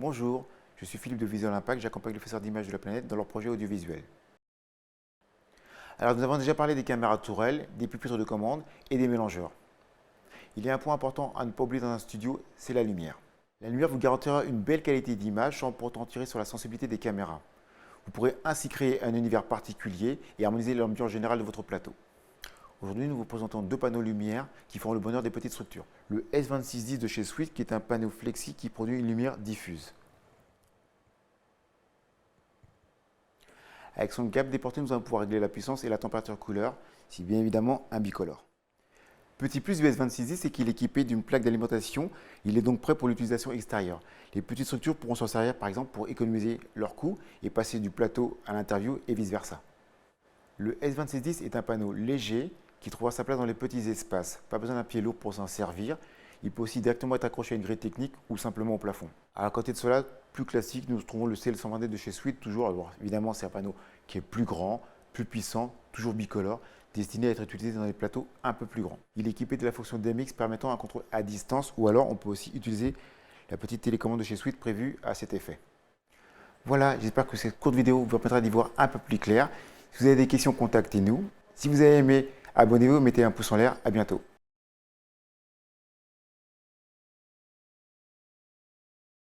Bonjour, je suis Philippe de Visual Impact, j'accompagne les faiseurs d'images de la planète dans leur projet audiovisuel. Alors nous avons déjà parlé des caméras tourelles, des pupitres de commande et des mélangeurs. Il y a un point important à ne pas oublier dans un studio, c'est la lumière. La lumière vous garantira une belle qualité d'image sans pour autant tirer sur la sensibilité des caméras. Vous pourrez ainsi créer un univers particulier et harmoniser l'ambiance générale de votre plateau. Aujourd'hui, nous vous présentons deux panneaux lumière qui feront le bonheur des petites structures. Le S2610 de chez Sweet qui est un panneau flexi qui produit une lumière diffuse. Avec son câble déporté, nous allons pouvoir régler la puissance et la température couleur, c'est bien évidemment un bicolore. Petit plus du S2610, c'est qu'il est équipé d'une plaque d'alimentation. Il est donc prêt pour l'utilisation extérieure. Les petites structures pourront s'en servir par exemple pour économiser leur coût et passer du plateau à l'interview et vice versa. Le S2610 est un panneau léger qui trouvera sa place dans les petits espaces. Pas besoin d'un pied lourd pour s'en servir. Il peut aussi directement être accroché à une grille technique ou simplement au plafond. À côté de cela, plus classique, nous trouvons le CL120D de chez Sweet, toujours. Alors, évidemment, c'est un panneau qui est plus grand, plus puissant, toujours bicolore, destiné à être utilisé dans des plateaux un peu plus grands. Il est équipé de la fonction DMX permettant un contrôle à distance, ou alors on peut aussi utiliser la petite télécommande de chez Sweet prévue à cet effet. Voilà, j'espère que cette courte vidéo vous permettra d'y voir un peu plus clair. Si vous avez des questions, contactez-nous. Si vous avez aimé, abonnez-vous, mettez un pouce en l'air. À bientôt.